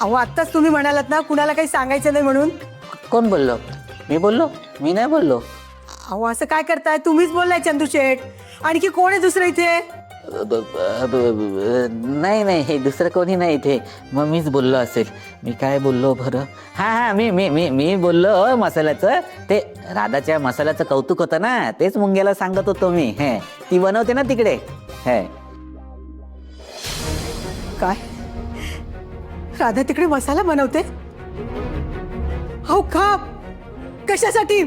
अहो आत्ताच तुम्ही म्हणालात ना कुणाला काही सांगायचं नाही म्हणून. कोण बोललो? मी बोललो? मी नाही बोललो. अहो असं काय करताय? तुम्हीच बोललाय चंदू शेठ. आणखी कोण आहे दुसरं इथे? नाही नाही, हे दुसरं कोणी नाही इथे. मग मीच बोललो असेल. मी काय बोललो बरं? हां हां, मी बोललो मसाल्याचं. ते राधाच्या मसाल्याचं कौतुक होतं ना, तेच मुंग्याला सांगत होतो मी. हे ती बनवते ना तिकडे. हे काय राधा तिकडे मसाला बनवते? हो का? कशासाठी?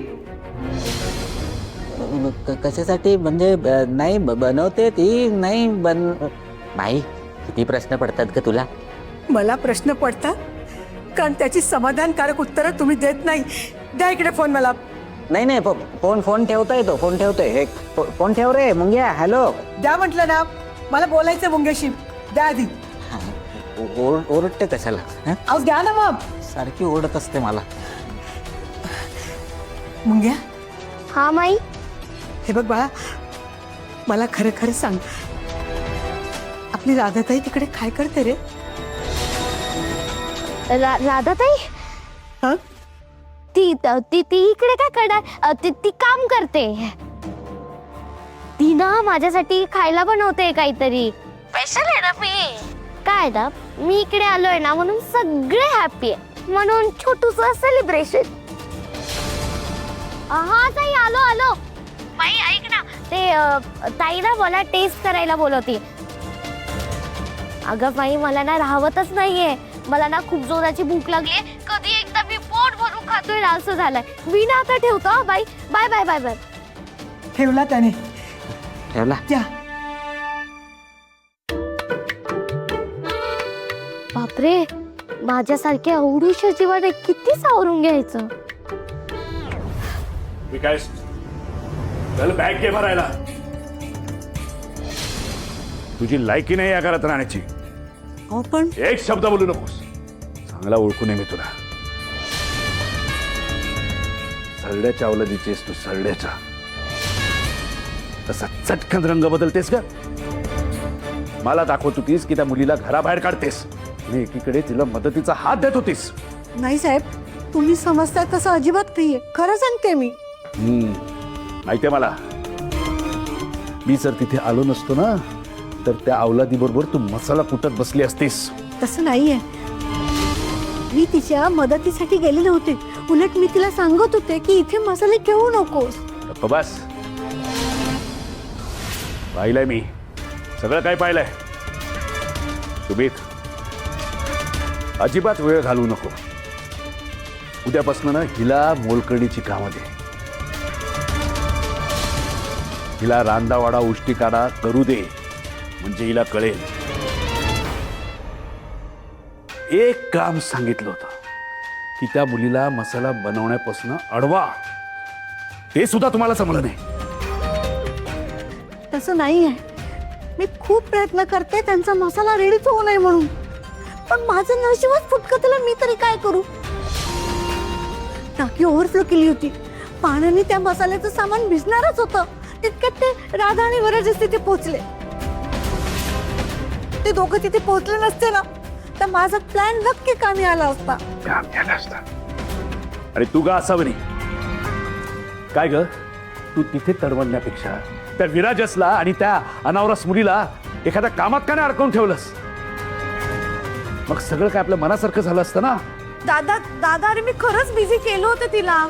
कशासाठी म्हणजे नाही बनवते ती नाही बाई, किती प्रश्न पडतात का तुला? मला प्रश्न पडतात कारण त्याची समाधानकारक उत्तरं तुम्ही देत नाही. द्या इकडे फोन मला. नाही नाही, फोन ठेवतोय तो. फोन ठेवतोय. हे फोन ठेव रे मुंग्या. हॅलो. द्या म्हटलं ना, मला बोलायचं मुंग्याशी. द्या आधी. ओरडते कशाला? हं? अहो द्या ना मग. सारखी ओरडत असते मला. मुंग्या, हा माई. हे बघ बाळा, मला खरं खरं सांग, आपली राधाताई तिकडे काय करते रे? राधाताई हं? ती ती ती इकडे काय करणार? ती काम करते. ती ना माझ्यासाठी खायला बनवते काहीतरी स्पेशल आहे ना. काय ना, मी इकडे आलोय ना म्हणून सगळे हॅपी आहे, म्हणून छोटूस सेलिब्रेशन. हा ताई, आलो. बाई ऐक ना, ते ताई ना मला टेस्ट करायला बोलवती. अगं बाई, मला ना राहवतच नाहीये. मला ना खूप जोराची भूक लागली. कधी एकदा मी पोट भरून खातोय ना असं झालंय. मी ना आता ठेवतो हा बाई. Bye bye bye bye. ठेवला त्याने. ठेवला. द्या. बापरे, माझ्यासारख्या एवढ्याशा जीवाने किती सावरून घ्यायचं. विकास, चल बॅग घे भरायला. तुझी लायकी नाही या घरात राहण्याची. हो पण एक शब्द बोलू नकोस. चांगला ओळखू नये मी तुला. सरड्याच्या अवलदीचेस तू, सरड्याच्या. तसा चटकन रंग बदलतेस का? मला दाखवत होतीस की त्या मुलीला घराबाहेर काढतेस आणि एकीकडे तिला मदतीचा हात देत होतीस. नाही साहेब, तुम्ही समजताय तसं अजिबात नाहीये. खरं सांगते मी. माहितीये मला. मी जर तिथे आलो नसतो ना, तर त्या अवलादी बरोबर तू मसाला कुटत बसली असतीस. तसं नाहीये. मी तिच्या मदतीसाठी गेले नव्हते. उलट मी तिला सांगत होते की इथे मसाले घेऊ नकोस. गप्प बस. पाहिलंय मी, सगळं काय पाहिलंय. सुबीत, अजिबात वेळ घालवू नको. उद्यापासून ना हिला मोलकर्णीची कामं दे. हिला रांदावाडा उष्टीकाडा करू दे, म्हणजे हिला कळेल. एक काम सांगितलं होतं की त्या मुलीला मसाला बनवण्यापासून अडवा. ते सुद्धा तुम्हाला जमलं नाही. तसं नाहीये. मी खूप प्रयत्न करते त्यांचा मसाला रेडीच होऊ नये म्हणून, पण माझं नशीबच फुटकतलं. मी तरी काय करू? टाकी ओव्हरफ्लो केली होती. पाण्याने त्या मसाल्याचं सामान भिजणारच होतं. तितक्यात ते राधा आणि वरज तिथे पोहोचले. ते दोघं तिथे पोहोचले नसते ना, तर माझा प्लॅन नक्की कामी आला असता. आणि तू का असावं नाही? काय ग, तू तिथे तडमडण्यापेक्षा त्या विराजसला आणि त्या अनावरस मुलीला एखाद्या कामात का नाही अडकवून ठेवलंस? मग सगळं काय आपल्या मनासारखं झालं असतं ना. दादा अरे मी खरंच बिझी केलं होतं तिला,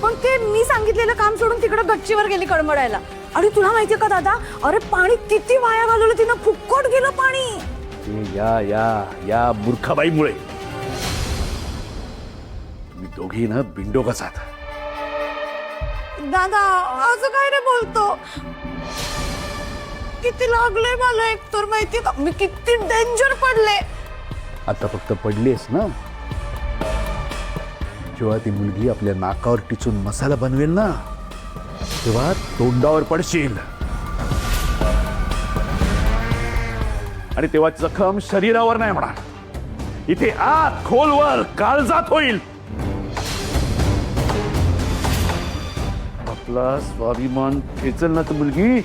पण ते मी सांगितलेलं काम सोडून तिकडे गच्चीवर गेली कडमडायला. आणि तुला माहितीये का दादा, अरे पाणी किती वाया घालवलं तिनं. फुक्कट गेलं पाणी. या मूर्खाबाईमुळे तुम्ही दोघी ना बिंडोकच आहात. दादा असं काय रे बोलतो? किती लागले मला एकतर माहितीये का, मी किती डेंजर पडले. आता फक्त पडलीस ना, जेव्हा ती मुलगी आपल्या नाकावर टिचून मसाला बनवेल ना, तेव्हा तोंडावर पडशील. आणि तेव्हा जखम शरीरावर नाही होणार, इथे आत खोलवर काळजात होईल. आपला स्वाभिमान खेचल ना ती मुलगी,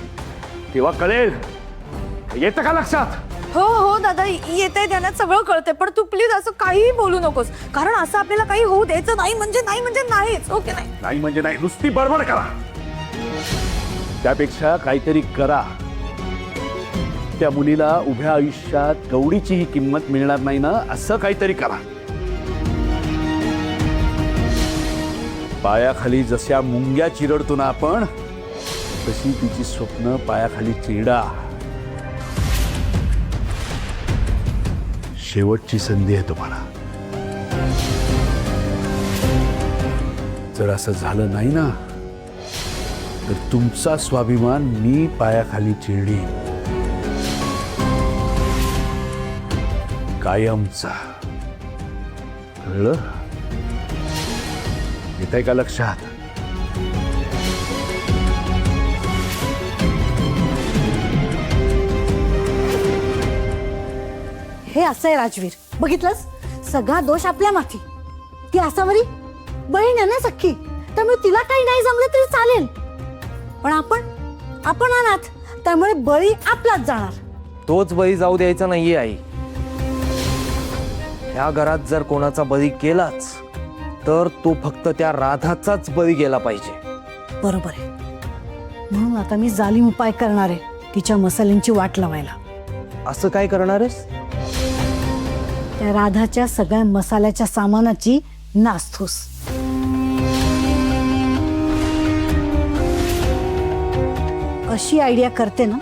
तेव्हा कळेल. येतं का लक्षात? हो हो दादा येते ध्यानात सगळं कळतंय, पण तू प्लीज असं काहीही बोलू नकोस, कारण असं आपल्याला काही होऊ द्यायचं नाही म्हणजे नाहीच. ओके नाही. नाही म्हणजे नाही, नुसती बडबड करा. त्यापेक्षा काहीतरी करा. त्या मुलीला उभ्या आयुष्यात कवडीचीही किंमत मिळणार नाही ना, असं काहीतरी करा. पायाखाली जशा मुंग्या चिरडतो ना आपण, तशी तिची स्वप्न पायाखाली चिरडा. शेवटची संधी आहे तुम्हाला. जर असं झालं नाही ना, तर तुमचा स्वाभिमान मी पायाखाली चिरडीन, कायमचा. कळलं? येतंय का लक्षात? हे असं आहे राजवीर, बघितलंस, सगळा दोष आपल्या माथी. ती आसावरी बहीण आहे ना सख्खी, त्यामुळे तिला काही नाही जमलं तरी चालेल, पण आपण अनाथ, त्यामुळे बळी आपलाच जाणार. तोच बळी जाऊ द्यायचा नाहीये आई. या घरात जर कोणाचा बळी केलाच तर तो फक्त त्या राधाचाच बळी गेला पाहिजे. बरोबर आहे. म्हणून आता मी जालिम उपाय करणार आहे तिच्या मसाल्यांची वाट लावायला. असं काय करणार आहेस? त्या राधाच्या सगळ्या मसाल्याच्या सामानाची नासधूस. अशी आयडिया करते ना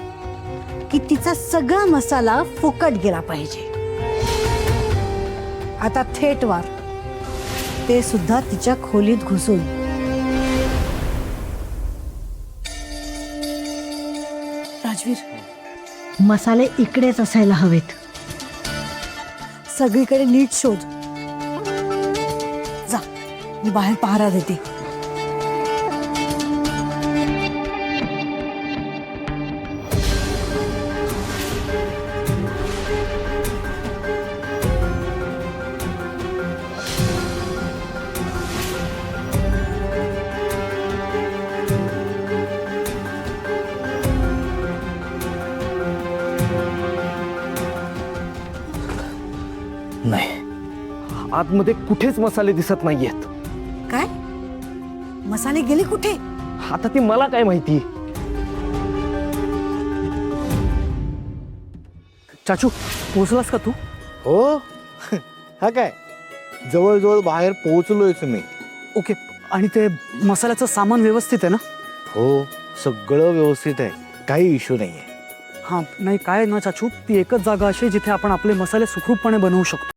की तिचा सगळा मसाला फुकट गेला पाहिजे. आता थेट वार, ते सुद्धा तिच्या खोलीत घुसून. राजवीर, मसाले इकडेच असायला हवेत. सगळीकडे नीट शोध. जा, मी बाहेर पहारा देते. नाही, आतमध्ये कुठेच मसाले दिसत नाहीयेत. काय? मसाले गेले कुठे? आता ती मला काय माहिती. चाचू, पोहोचलास का तू? हो. हा काय, जवळजवळ बाहेर पोहोचलोयच मी. ओके, आणि ते मसाल्याचं सामान व्यवस्थित आहे ना? हो, सगळं व्यवस्थित आहे, काही इश्यू नाहीये. हां, नाही काय ना चाचू, ती एकच जागा अशी जिथे आपण आपले मसाले सुखरूपपणे बनवू शकतो.